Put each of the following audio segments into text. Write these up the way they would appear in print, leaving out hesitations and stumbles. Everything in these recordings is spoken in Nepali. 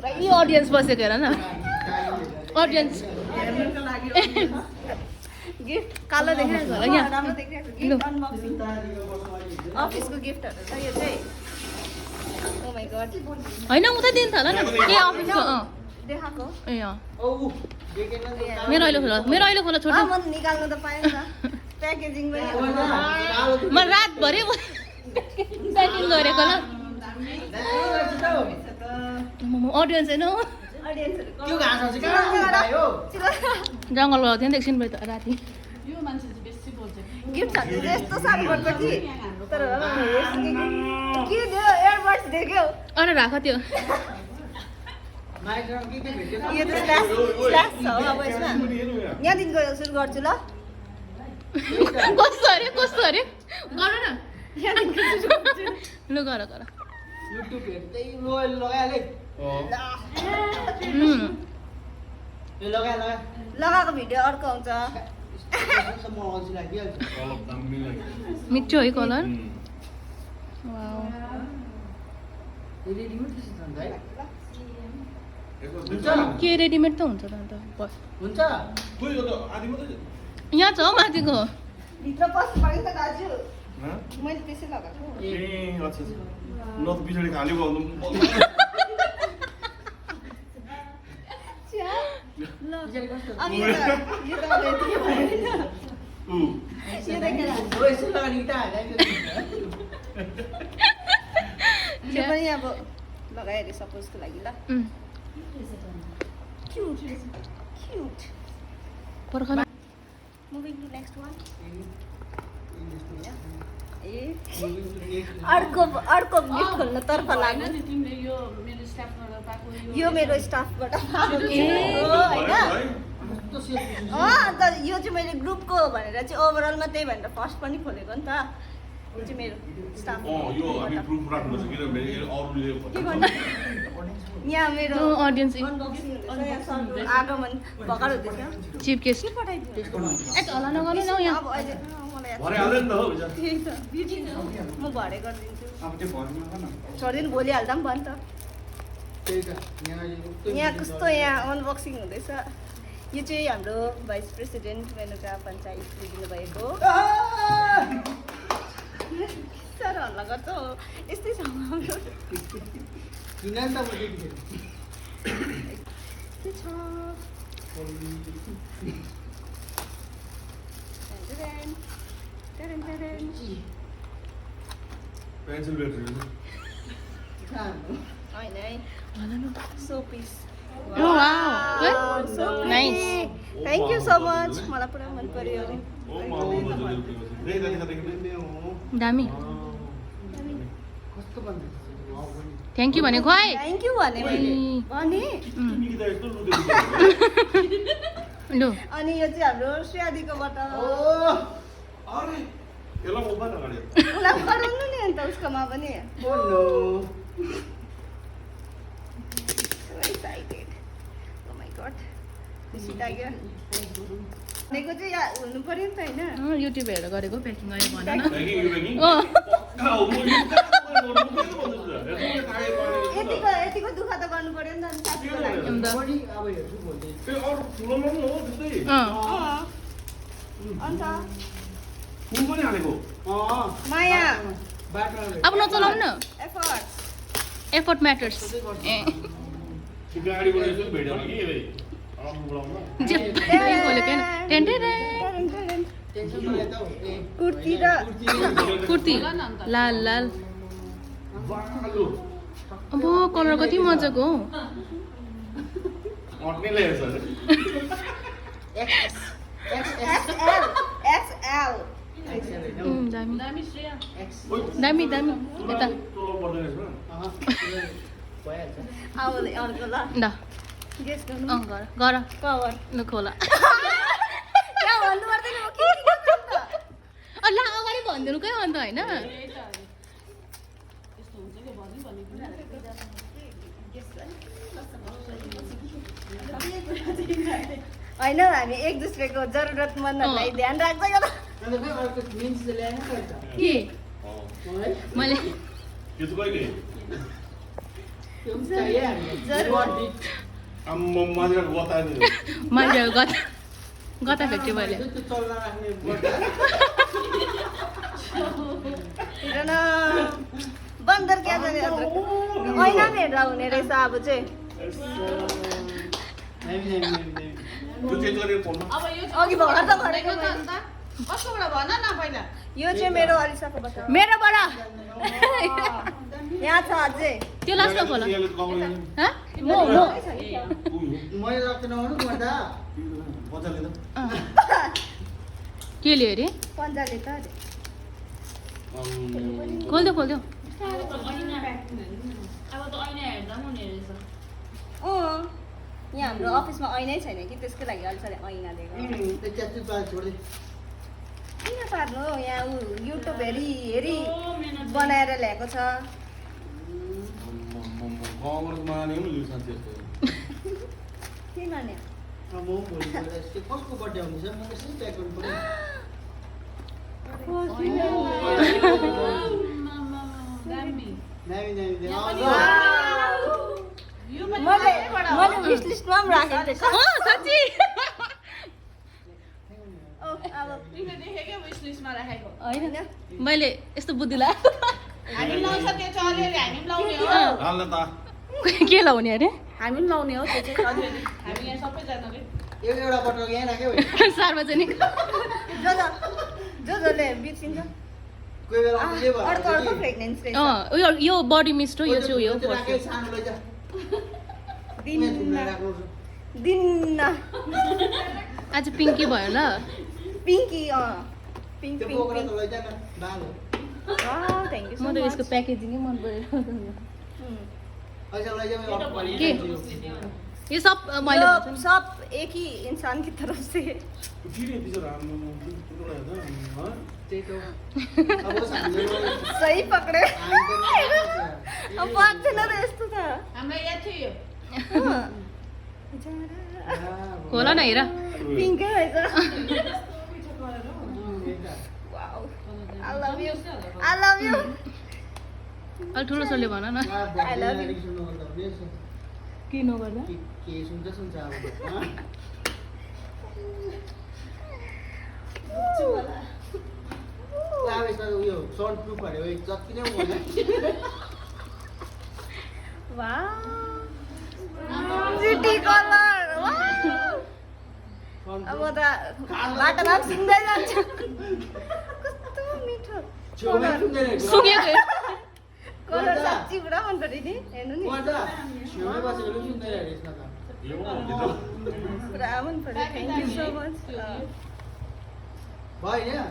पुरै अडियन्स बसेको हेर न अडियन्स गिफ्ट कालो देखिरहेको होला यहाँ राम्रो देखिरहेको गिफ्ट अनबक्सिङ अफिसको गिफ्टहरु छ यो चाहिँ ओ माय गॉड हैन उतै दिन्छ होला न के अफिसको देखाको ए मेरो अहिले खोला छोड्नु म निकाल्नु त पाएन त प्याकेजिङ पनि म रातभरि प्याकिङ गरेको ल अडियन्स हैन त्यो घाँस चाहिँ कहाँ आयो जङ्गल गएको थियो नि एकछिन भयो त राति यो मान्छे चाहिँ बेसी बोल्छ गिफ्ट छ यस्तो साह्रो पर्छ कि तर के दियो एयरबड्स दियो अनि राख त्यो यो त स्ल्यास छ अब यसमा यहाँदेखिको सुरु गर्छु ल कस्तो अरे गर न लु गर युट्युब हेर्दै लगाइहाले लगाएको भिडियो अर्को आउँछ मिठो है कलर के रेडिमेड त हुन्छ त अन्त हुन्छ यहाँ छ हौ माथिको भित्र पस्नु पर्यो त दाजु मैले त्यसै लगाएको न त पछाडि खाली भयो अनि यो त अब यतिकै भयो यो देखेर यो पनि अब लगाइहाल्यो सपोजको लागि ल क्युट पर्खल मुभिङ टु नेक्स्ट वान अर्को गिफ्ट खोल्न तर्फ लाग्यो नि तिमीले यो मेरो स्टाफबाट पाएको यो मेरो स्टाफबाट पाएको होइन अन्त यो चाहिँ मैले ग्रुपको भनेर चाहिँ ओभरअलमा त्यही भनेर फर्स्ट पनि खोलेको नि त यो चाहिँ मेरो स्टाफ यो हामी प्रुफ राख्नु छ किनभने अरूले यहाँ मेरो अडियन्स अनबक्सिङ हुँदैछ यहाँ सरको आगमन भर्खर हुँदैछ चिफ गेस्ट पठाइदिनु एक हल्ला नगर्नु न यहाँ अब अहिले मलाई भरे हाल्यो नि त हो त्यही त म भरे गरिदिन्छु छोडिदिनु भोलि हाल्दा पनि भयो नि त यहाँ कस्तो यहाँ अनबक्सिङ हुँदैछ यो चाहिँ हाम्रो भाइस प्रेसिडेन्ट रेणुका पञ्चायतले दिनुभएको साह्रो हल्ला गर्छ हो यस्तै छ हाम्रो पेन्सिल ब्याट्री होइन है सो पिस nice thank you so much मलाई पुरा मन पर्यो दामी थ्याङ्क यू भनेको है थ्याङ्क यू भने मैले भने लु अनि यो चाहिँ हाम्रो श्रेयादीकोबाट यसलाई मोबाइल अगाडि उसलाई गराउनु नि अन्त उसकोमा पनि एक्साइटेड ओ माय गॉड खुसी लाग्यो भनेको चाहिँ यहाँ हुनु पर्यो नि त होइन युट्युब हेरेर गरेको प्याकिङ अहिले भन न यतिको दुःख त गर्नु पर्यो नि त साथीको लागि अन्त कुन पनि हालेको माया अब नचलाउनु न एफर्ट एफर्ट म्याटर्स गाडीबाट यसो भेट्यो कि जे खोलेको हैन कुर्ती र कुर्ती लाल लाल अब कलर कति मजाको हो एक्सएल दामी दामी श्रेया दामी दामी यता आउने अर्को ल ल गेस गर्नु गर गर कभर ल खोला क्या भन्नु पर्दैन म के गर्छु त ल अगाडि भनिदिनु कहाँ अन्त होइन यस्तो हुन्छ कि भनि होइन हामी एक दुसरेको जरुरतमन्दहरूलाई ध्यान राख्दै होला के मैले यो त कहिले त्यो पनि चाहियो हामीलाई जरुर। You want it? आम्म मान्छेको गता नि मान्छेहरू गता फ्याक्ट्री मैले त्यो चल्न राख्ने बट्टा। हेर न बन्दर क्या जाने ऐना पनि हेरेर हुने रहेछ अब चाहिँ त्यो चेन्ज गरेको फोनमा अब यो अघि भर्खर त भनेको भनेको त अन्त कसकोबाट भन न पहिला यो चाहिँ मेरो अलिसाकोबाट मेरोबाट यहाँ छ अझै त्यो लास्टमा खोला यसले त गाउँले हँ म मैले लग्न नहुनु भन्दा बजारले त के लियो अरे पन्जाले त अरे खोल्देऊ खोल्देऊ अब त ऐना हेर्दा पनि हुने रहेछ यहाँ हाम्रो अफिसमा ऐनै छैन कि त्यसकै लागि अलिकति ऐना दिएको त्यो च्याचु पाल छोड्दै किन पार्नु यहाँ ऊ युट्युब हेरी हेरी बनाएर ल्याएको छ गाउँबाट माने पनि लिनु साथीहरूको के माने अब म भोलि त्यो कसको बर्थडे आउँदैछ म यसरी प्याक गर्नु पर्यो दामी दामी दामी दामी यो पनि मैले कहाँबाट हो? मैले विस लिस्टमा पनि राखेको थिएँ साँच्ची अब तिमीले देखेकै विस लिस्टमा राखेको होइन मैले यस्तो बुद्धि लाग्यो हामी लाउँछ त्यो चाहिँ अलिअलि हामी पनि लाउने हो हाल्न त के लाउने अरे हामी पनि लाउने हो त्यो चाहिँ अलिअलि हामी यहाँ सबैजनाले एउटा बटल यहाँ राख्यो सार्वजनिक जसले बिर्सिन्छ कोही बेला आफूले भयो अर्को अर्को फ्रेग्रेन्स रहेछ यो बडी मिस्ट हो यो चाहिँ उयो राखेँ सानो लैजा दिन्न राख्नु दिन्न आज पिङ्की भयो ल पिङ्की पिङ्क त्यो पिङ्क बोक्रा पिङ्क त लैजा न बाल हो थ्याङ्क यू म त यसको प्याकेजिङै मन परेर ऐसा लैजा मैं ऑफ कर के? यो सब मैले भन्छु नि। सब एक ही इंसान की तरफ से किन यति चाहिँ राम्रो हेर्दा त्यही त हो। अब हामीले सही पक्रे हामी अब बात थिएन र यस्तो त हामीलाई याद थियो यो खोला न हेर पिङ्कै रहेछ I love you. I love you. अलि ठुलो छोरीले भन न I love you. के नगर्दा के सुन्छ सुन्छ अब अब यसमा उयो साउन्ड प्रुफ हाल्यो जति नै मजा Wow. City color. Wow. अब त बाटोमा पनि सुन्दै जान्छ कस्तो मिठो छेउमै सुन्दैन सुकेको कलर साँच्ची पुरा मन पऱ्यो नि हेर्नु नि मजा छेउमै बसेको पनि सुन्दैन अरे यसमा त यो भित्र पुरा मन पऱ्यो थ्याङ्क यू सो मच भयो यहाँ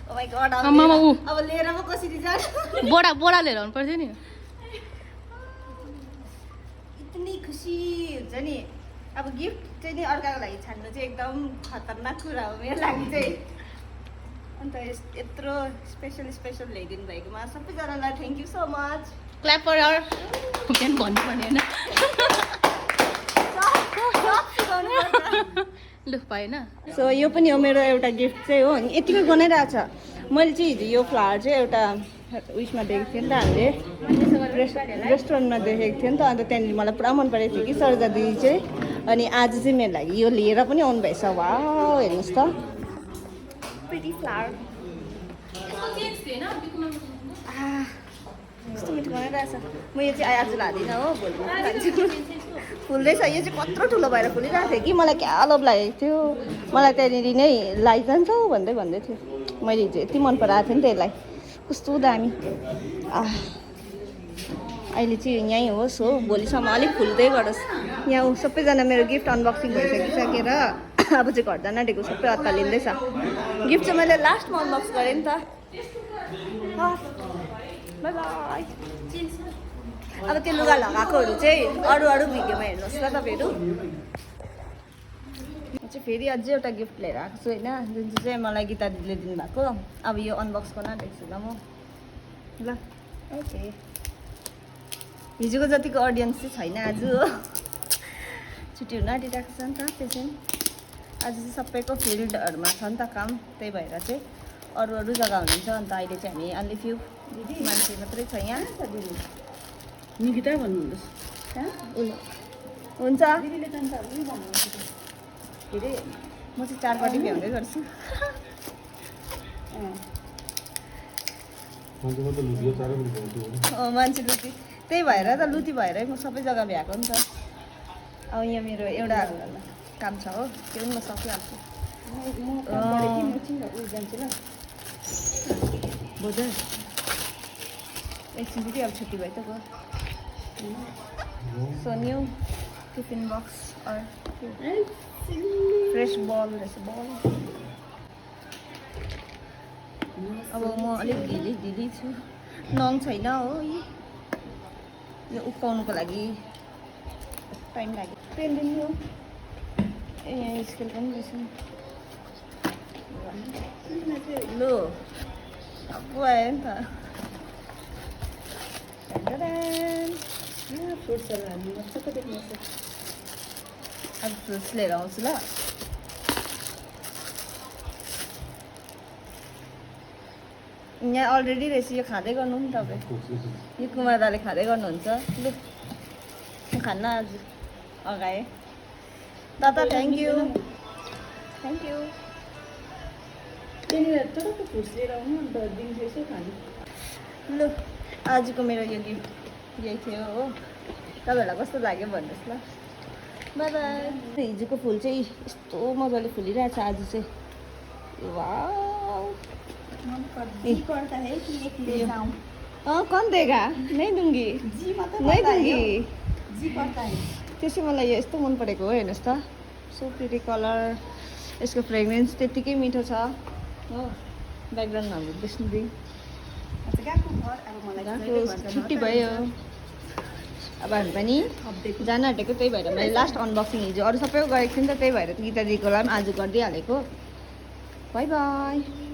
ओ माई गॉड आमामा ऊ। अब लिएर पो कसरी जानु बोडा लिएर आउनु पर्थ्यो नि इतनी खुसी हुन्छ नि अब गिफ्ट चाहिँ नि अर्काको लागि छान्नु चाहिँ एकदम खतरनाक कुरा हो मेरो लागि चाहिँ अन्त यत्रो स्पेसल ल्याइदिनु भएकोमा सबैजनालाई thank you so much clap for our के भन्नुपर्ने होइन लु पाएन सो यो पनि हो मेरो एउटा गिफ्ट चाहिँ हो अनि यतिकै बनाइरहेको छ मैले चाहिँ हिजो यो फ्लावर चाहिँ एउटा उयसमा देखेको थिएँ नि त हामीले रेस्टुरेन्टमा देखेको थिएँ नि त अन्त त्यहाँनिर मलाई पुरा मन परेको थियो कि सरजा दिदी चाहिँ अनि आज चाहिँ मेरो लागि यो लिएर पनि आउनु भएछ वाउ हेर्नुहोस् त प्रिटी फ्लावर कस्तो मिठो बनाइरहेछ म यो चाहिँ आज लाँदिनँ हो भोलि लान्छु फुल्दैछ यो चाहिँ कत्रो ठुलो भएर फुलिरहेको थियो कि मलाई क्या लोभ लागेको थियो मलाई त्यहाँनिर नै लैजान्छ भन्दै थियो मैले हिजो यति मन पराएको थिएँ नि त्यसलाई कस्तो दामी अहिले चाहिँ यहीँ होस् हो भोलिसम्म अलिक फुल्दै गरोस् यहाँ सबैजना मेरो गिफ्ट अनबक्सिङ भइसकिसकेर अब चाहिँ घर जान आँटेको सबै अत्तालिँदैछ गिफ्ट चाहिँ मैले लास्टमा अनबक्स गरेँ नि त बाई बाई अब त्यो लुगा लगाएकोहरू चाहिँ अरू भिडियोमा हेर्नुहोस् ल तपाईँहरू म चाहिँ फेरि अझै एउटा गिफ्ट लिएर आएको छु होइन जुन चाहिँ मलाई गीता दिदीले दिनुभएको अब यो अनबक्स गर्न आँटेको छु ल म ल ओके हिजोको जतिको अडियन्स चाहिँ छैन आज हो छुट्टी हुन आँटिरहेको छ नि त त्यसै आज चाहिँ सबैको फिल्डहरूमा छ नि त काम त्यही भएर चाहिँ अरू जग्गा हुनुहुन्छ अन्त अहिले चाहिँ हामी अलि फ्यु मान्छे मात्रै छ यहाँ दिदी निकिता भन्नुहुँदैछ हुन्छ दिदीले जान्छ उही भन्नुहुन्छ के अरे म चाहिँ चारपट्टि भ्याउँदै गर्छु मान्छे मात्रै लुट्यो चारै पनि भ्याउँछु मान्छे लुटी त्यही भएर त लुटी भएरै म सबै जग्गा भ्याएको नि त अब यहाँ मेरो एउटा काम छ हो त्यो पनि म सकिहाल्छु बजार एकछिन कि अब छुट्टी भयो त गयो सो न्यू टिफिन बक्स फ्रेस बल रहेछ बल अब म अलिक ढिली छु नङ छैन हो यो उक्काउनुको लागि टाइम लाग्यो पेन पनि हो ए यहाँ स्केल पनि रहेछ लु अब आयो नि त फ्रुट्सहरू हामी मजाको देख्नुहोस् अब फ्रुट्स लिएर आउँछु ल यहाँ अलरेडी रहेछ यो खाँदै गर्नु नि तपाईँ यो कुमार दाले खाँदै गर्नुहुन्छ लु म खान्न आज अगाएँ दादा थ्याङ्क यू त्यहाँनिर टक्क फ्रुट्स लिएर आउनु अन्त दिन्छु यसो खानु लु आजको मेरो यो गिफ्ट यही थियो हो तपाईँहरूलाई कस्तो लाग्यो भन्नुहोस् ल बाई बाई हिजोको फुल चाहिँ यस्तो मजाले फुलिरहेछ आज चाहिँ वाउ कौन देगा नहीं दूंगी नहीं दूंगी त्यसै मलाई यो यस्तो मन परेको हो हेर्नुहोस् त सो प्रिटी कलर यसको फ्रेग्रेन्स त्यत्तिकै मिठो छ हो ब्याकग्राउन्ड हाम्रो विष्णुदी छुट्टी भयो अब हामी पनि जान आँटेको त्यही भएर मैले लास्ट अनबक्सिङ हिजो अरू सबैको गरेको थिएँ नि त त्यही भएर गीता दिदीको लागि पनि आज गरिदिइहालेको बाई बाई